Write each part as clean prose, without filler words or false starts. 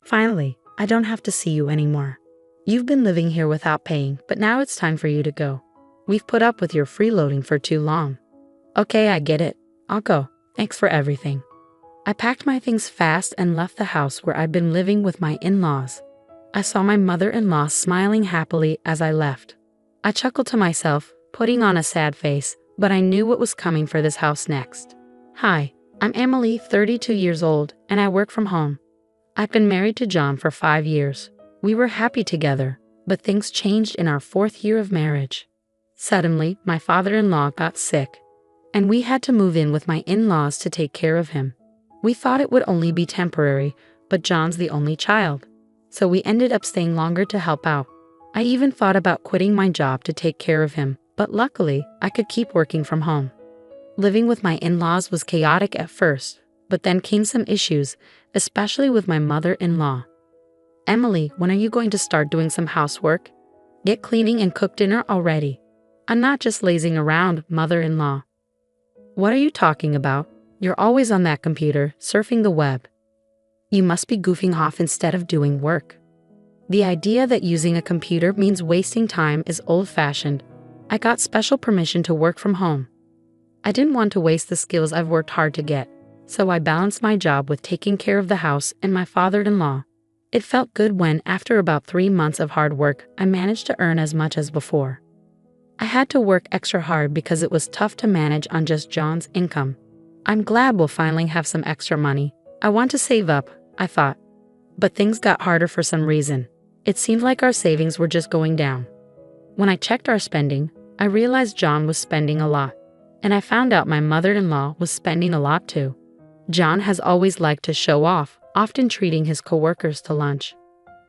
Finally, I don't have to see you anymore. You've been living here without paying, but now it's time for you to go. We've put up with your freeloading for too long. Okay, I get it. I'll go. Thanks for everything. I packed my things fast and left the house where I'd been living with my in-laws. I saw my mother-in-law smiling happily as I left. I chuckled to myself, putting on a sad face, but I knew what was coming for this house next. Hi, I'm Emily, 32 years old, and I work from home. I've been married to John for 5 years. We were happy together, but things changed in our 4th year of marriage. Suddenly, my father-in-law got sick, and we had to move in with my in-laws to take care of him. We thought it would only be temporary, but John's the only child, so we ended up staying longer to help out. I even thought about quitting my job to take care of him, but luckily, I could keep working from home. Living with my in-laws was chaotic at first, but then came some issues, especially with my mother-in-law. Emily, when are you going to start doing some housework? Get cleaning and cook dinner already. I'm not just lazing around, mother-in-law. What are you talking about? You're always on that computer, surfing the web. You must be goofing off instead of doing work. The idea that using a computer means wasting time is old-fashioned. I got special permission to work from home. I didn't want to waste the skills I've worked hard to get, so I balanced my job with taking care of the house and my father-in-law. It felt good when, after about 3 months of hard work, I managed to earn as much as before. I had to work extra hard because it was tough to manage on just John's income. I'm glad we'll finally have some extra money. I want to save up, I thought. But things got harder for some reason. It seemed like our savings were just going down. When I checked our spending, I realized John was spending a lot. And I found out my mother-in-law was spending a lot too. John has always liked to show off, often treating his coworkers to lunch.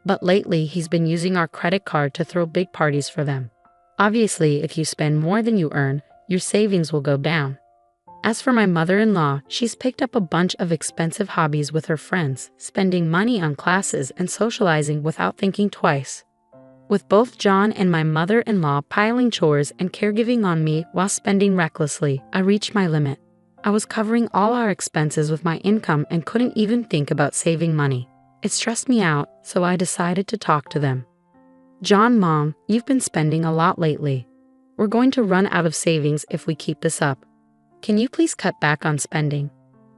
But lately, he's been using our credit card to throw big parties for them. Obviously, if you spend more than you earn, your savings will go down. As for my mother-in-law, she's picked up a bunch of expensive hobbies with her friends, spending money on classes and socializing without thinking twice. With both John and my mother-in-law piling chores and caregiving on me while spending recklessly, I reached my limit. I was covering all our expenses with my income and couldn't even think about saving money. It stressed me out, so I decided to talk to them. John, Mom, you've been spending a lot lately. We're going to run out of savings if we keep this up. Can you please cut back on spending?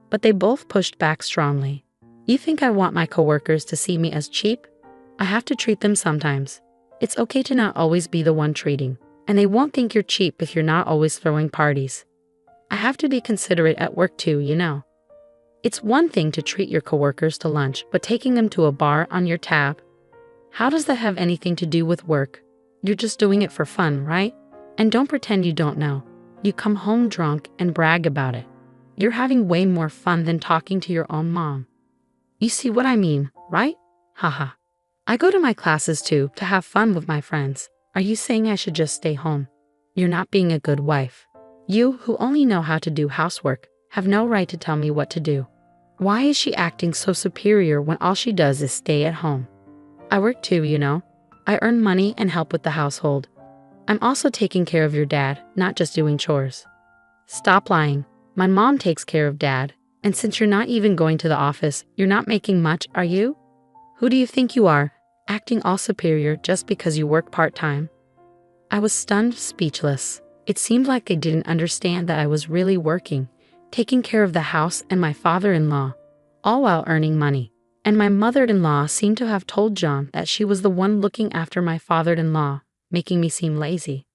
But they both pushed back strongly. You think I want my coworkers to see me as cheap? I have to treat them sometimes. It's okay to not always be the one treating, and they won't think you're cheap if you're not always throwing parties. I have to be considerate at work too, you know. It's one thing to treat your coworkers to lunch, but taking them to a bar on your tab? How does that have anything to do with work? You're just doing it for fun, right? And don't pretend you don't know. You come home drunk and brag about it. You're having way more fun than talking to your own mom. You see what I mean, right? Haha. I go to my classes too to have fun with my friends. Are you saying I should just stay home? You're not being a good wife. You, who only know how to do housework, have no right to tell me what to do. Why is she acting so superior when all she does is stay at home? I work too, you know. I earn money and help with the household. I'm also taking care of your dad, not just doing chores. Stop lying. My mom takes care of Dad, and since you're not even going to the office, you're not making much, are you? Who do you think you are, acting all superior just because you work part-time? I was stunned, speechless. It seemed like they didn't understand that I was really working, taking care of the house and my father-in-law, all while earning money. And my mother-in-law seemed to have told John that she was the one looking after my father-in-law, making me seem lazy.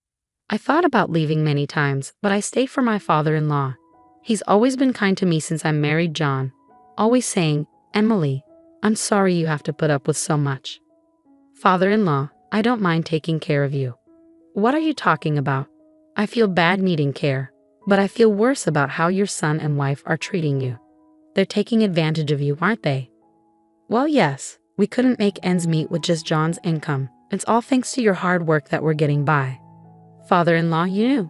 I thought about leaving many times, but I stayed for my father-in-law. He's always been kind to me since I married John, always saying, "Emily, I'm sorry you have to put up with so much." Father-in-law, I don't mind taking care of you. What are you talking about? I feel bad needing care, but I feel worse about how your son and wife are treating you. They're taking advantage of you, aren't they? Well, yes, we couldn't make ends meet with just John's income. It's all thanks to your hard work that we're getting by. Father-in-law, you knew.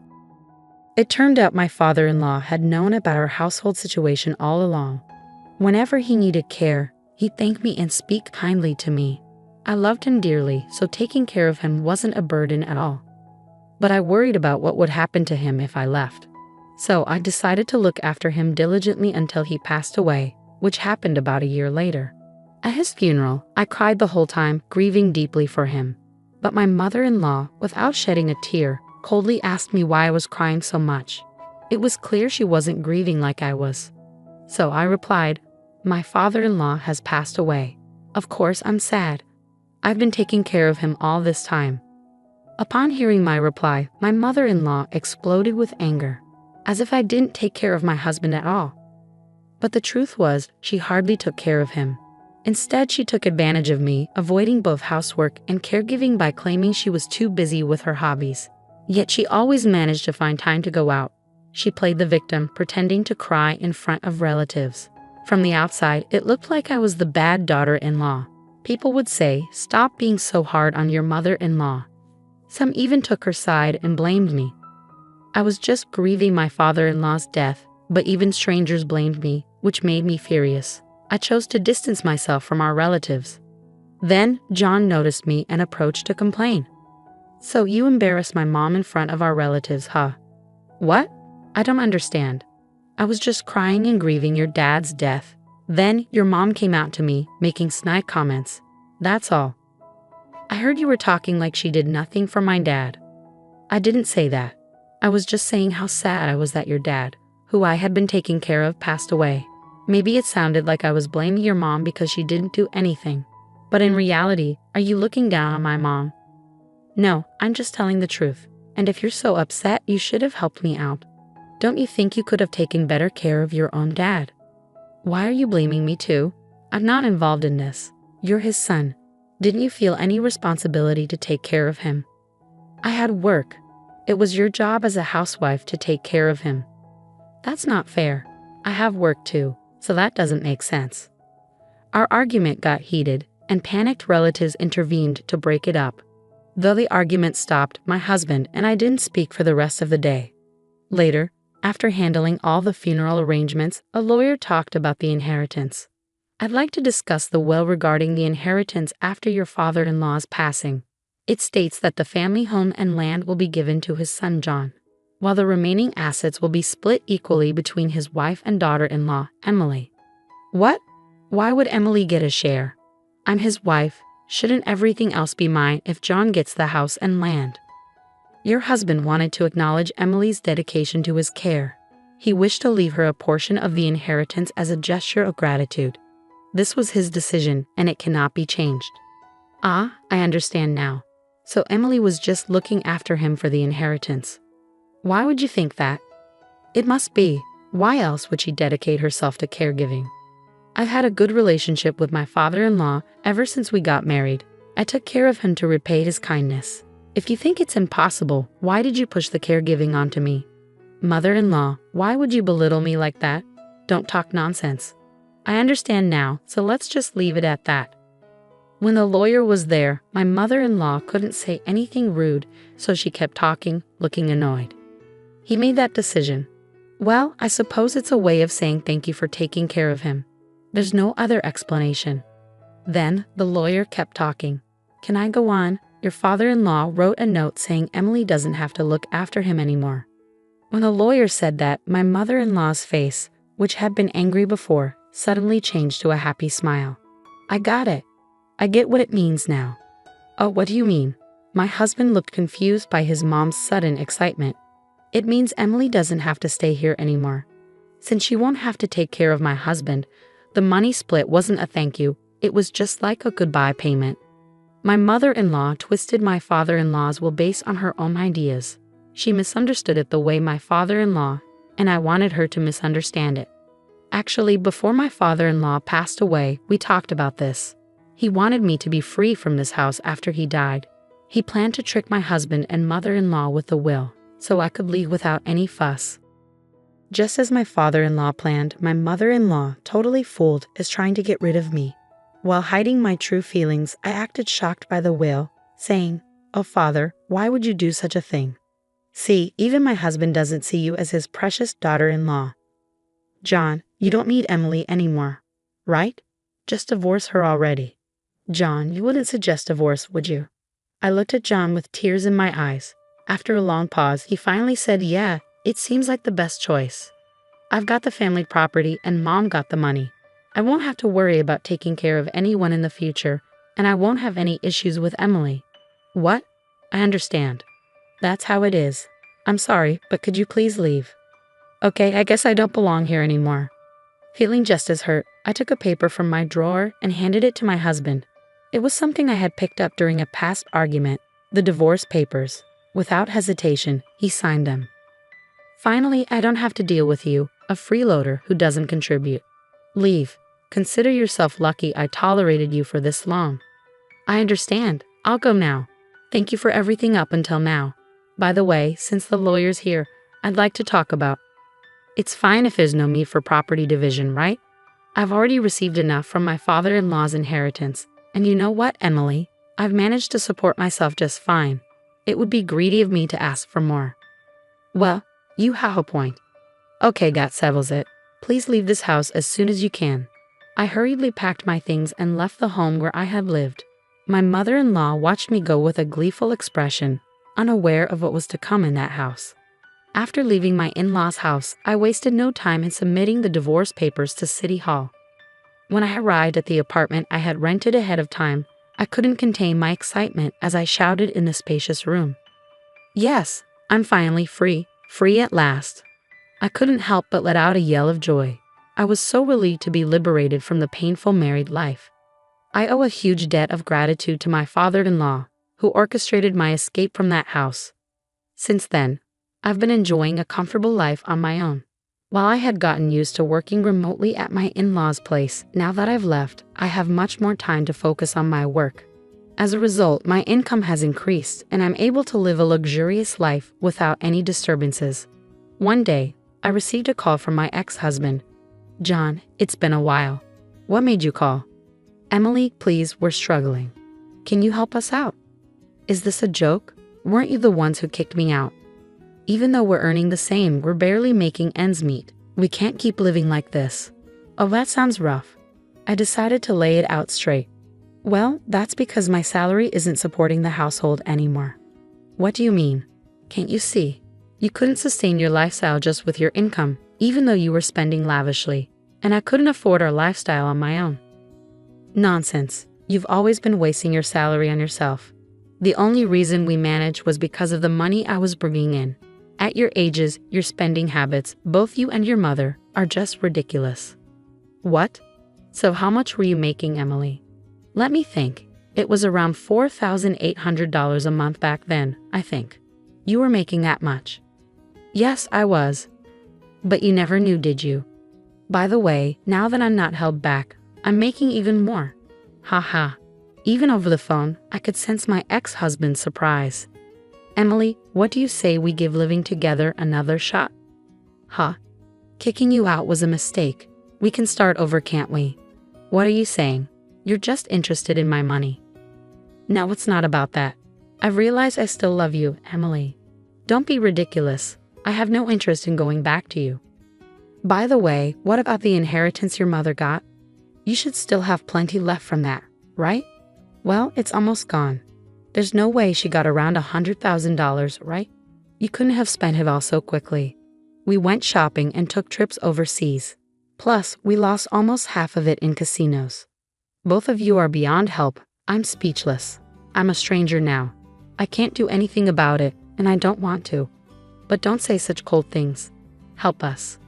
It turned out my father-in-law had known about our household situation all along. Whenever he needed care, he'd thank me and speak kindly to me. I loved him dearly, so taking care of him wasn't a burden at all. But I worried about what would happen to him if I left. So I decided to look after him diligently until he passed away, which happened about a year later. At his funeral, I cried the whole time, grieving deeply for him. But my mother-in-law, without shedding a tear, coldly asked me why I was crying so much. It was clear she wasn't grieving like I was. So I replied, "My father-in-law has passed away. Of course I'm sad. I've been taking care of him all this time." Upon hearing my reply, my mother-in-law exploded with anger, as if I didn't take care of my husband at all. But the truth was, she hardly took care of him. Instead, she took advantage of me, avoiding both housework and caregiving by claiming she was too busy with her hobbies. Yet she always managed to find time to go out. She played the victim, pretending to cry in front of relatives. From the outside, it looked like I was the bad daughter-in-law. People would say, "Stop being so hard on your mother-in-law." Some even took her side and blamed me. I was just grieving my father-in-law's death, but even strangers blamed me, which made me furious. I chose to distance myself from our relatives. Then, John noticed me and approached to complain. "So you embarrassed my mom in front of our relatives, huh?" "What? I don't understand. I was just crying and grieving your dad's death. Then, your mom came out to me, making snide comments. That's all. I heard you were talking like she did nothing for my dad." "I didn't say that. I was just saying how sad I was that your dad, who I had been taking care of, passed away. Maybe it sounded like I was blaming your mom because she didn't do anything. But in reality, are you looking down on my mom?" "No, I'm just telling the truth. And if you're so upset, you should have helped me out. Don't you think you could have taken better care of your own dad?" "Why are you blaming me too? I'm not involved in this. You're his son. Didn't you feel any responsibility to take care of him?" "I had work. It was your job as a housewife to take care of him." "That's not fair. I have work too, so that doesn't make sense." Our argument got heated, and panicked relatives intervened to break it up. Though the argument stopped, my husband and I didn't speak for the rest of the day. Later, after handling all the funeral arrangements, a lawyer talked about the inheritance. "I'd like to discuss the will regarding the inheritance after your father-in-law's passing. It states that the family home and land will be given to his son John, while the remaining assets will be split equally between his wife and daughter-in-law, Emily." "What? Why would Emily get a share? I'm his wife. Shouldn't everything else be mine if John gets the house and land?" "Your husband wanted to acknowledge Emily's dedication to his care. He wished to leave her a portion of the inheritance as a gesture of gratitude. This was his decision, and it cannot be changed." "Ah, I understand now. So Emily was just looking after him for the inheritance." "Why would you think that?" "It must be. Why else would she dedicate herself to caregiving?" "I've had a good relationship with my father-in-law ever since we got married. I took care of him to repay his kindness. If you think it's impossible, why did you push the caregiving onto me?" "Mother-in-law, why would you belittle me like that? Don't talk nonsense." "I understand now, so let's just leave it at that." When the lawyer was there, my mother-in-law couldn't say anything rude, so she kept talking, looking annoyed. "He made that decision. Well, I suppose it's a way of saying thank you for taking care of him. There's no other explanation." Then the lawyer kept talking. "Can I go on? Your father-in-law wrote a note saying Emily doesn't have to look after him anymore." When the lawyer said that, my mother-in-law's face, which had been angry before, suddenly changed to a happy smile. "I got it. I get what it means now." "Oh, what do you mean?" My husband looked confused by his mom's sudden excitement. "It means Emily doesn't have to stay here anymore. Since she won't have to take care of my husband, the money split wasn't a thank you, it was just like a goodbye payment." My mother-in-law twisted my father-in-law's will based on her own ideas. She misunderstood it the way my father-in-law, and I wanted her to misunderstand it. Actually, before my father-in-law passed away, we talked about this. He wanted me to be free from this house after he died. He planned to trick my husband and mother-in-law with the will, so I could leave without any fuss. Just as my father-in-law planned, my mother-in-law, totally fooled, is trying to get rid of me. While hiding my true feelings, I acted shocked by the will, saying, "Oh, father, why would you do such a thing? See, even my husband doesn't see you as his precious daughter-in-law. John, you don't need Emily anymore, right? Just divorce her already." "John, you wouldn't suggest divorce, would you?" I looked at John with tears in my eyes. After a long pause, he finally said, "Yeah, it seems like the best choice. I've got the family property and Mom got the money. I won't have to worry about taking care of anyone in the future, and I won't have any issues with Emily. What? I understand. That's how it is. I'm sorry, but could you please leave? Okay, I guess I don't belong here anymore. Feeling just as hurt, I took a paper from my drawer and handed it to my husband. It was something I had picked up during a past argument, the divorce papers. Without hesitation, he signed them. Finally, I don't have to deal with you, a freeloader who doesn't contribute. Leave. Consider yourself lucky I tolerated you for this long. I understand. I'll go now. Thank you for everything up until now. By the way, since the lawyer's here, I'd like to talk about. It's fine if there's no need for property division, right? I've already received enough from my father-in-law's inheritance. And you know what, Emily? I've managed to support myself just fine. It would be greedy of me to ask for more. Well, you have a point. Okay, that settles it. Please leave this house as soon as you can. I hurriedly packed my things and left the home where I had lived. My mother-in-law watched me go with a gleeful expression, unaware of what was to come in that house. After leaving my in-laws' house, I wasted no time in submitting the divorce papers to City Hall. When I arrived at the apartment I had rented ahead of time, I couldn't contain my excitement as I shouted in the spacious room. Yes, I'm finally free at last. I couldn't help but let out a yell of joy. I was so relieved to be liberated from the painful married life. I owe a huge debt of gratitude to my father-in-law, who orchestrated my escape from that house. Since then, I've been enjoying a comfortable life on my own. While I had gotten used to working remotely at my in-laws' place, now that I've left, I have much more time to focus on my work. As a result, my income has increased, and I'm able to live a luxurious life without any disturbances. One day, I received a call from my ex-husband. John, it's been a while. What made you call? Emily, please, we're struggling. Can you help us out? Is this a joke? Weren't you the ones who kicked me out? Even though we're earning the same, we're barely making ends meet. We can't keep living like this. Oh, that sounds rough. I decided to lay it out straight. Well, that's because my salary isn't supporting the household anymore. What do you mean? Can't you see? You couldn't sustain your lifestyle just with your income, even though you were spending lavishly, and I couldn't afford our lifestyle on my own. Nonsense. You've always been wasting your salary on yourself. The only reason we managed was because of the money I was bringing in. At your ages, your spending habits, both you and your mother, are just ridiculous. What? So how much were you making, Emily? Let me think. It was around $4,800 a month back then, I think. You were making that much. Yes, I was. But you never knew, did you? By the way, now that I'm not held back, I'm making even more. Haha. Even over the phone, I could sense my ex-husband's surprise. Emily, what do you say we give living together another shot? Huh? Kicking you out was a mistake. We can start over, can't we? What are you saying? You're just interested in my money. No, it's not about that. I've realized I still love you, Emily. Don't be ridiculous. I have no interest in going back to you. By the way, what about the inheritance your mother got? You should still have plenty left from that, right? Well, it's almost gone. There's no way she got around $100,000, right? You couldn't have spent it all so quickly. We went shopping and took trips overseas. Plus, we lost almost half of it in casinos. Both of you are beyond help. I'm speechless. I'm a stranger now. I can't do anything about it, and I don't want to. But don't say such cold things. Help us.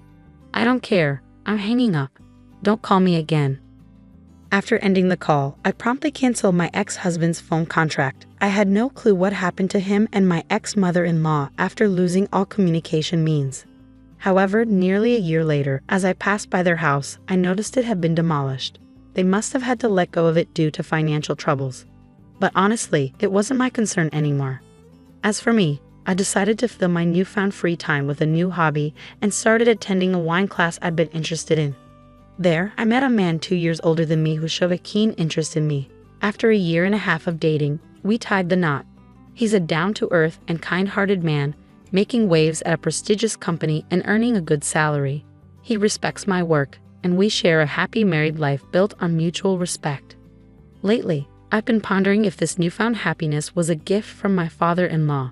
I don't care. I'm hanging up. Don't call me again. After ending the call, I promptly canceled my ex-husband's phone contract. I had no clue what happened to him and my ex-mother-in-law after losing all communication means. However, nearly a year later, as I passed by their house, I noticed it had been demolished. They must have had to let go of it due to financial troubles. But honestly, it wasn't my concern anymore. As for me, I decided to fill my newfound free time with a new hobby and started attending a wine class I'd been interested in. There, I met a man 2 years older than me who showed a keen interest in me. After a year and a half of dating, we tied the knot. He's a down-to-earth and kind-hearted man, making waves at a prestigious company and earning a good salary. He respects my work, and we share a happy married life built on mutual respect. Lately, I've been pondering if this newfound happiness was a gift from my father-in-law,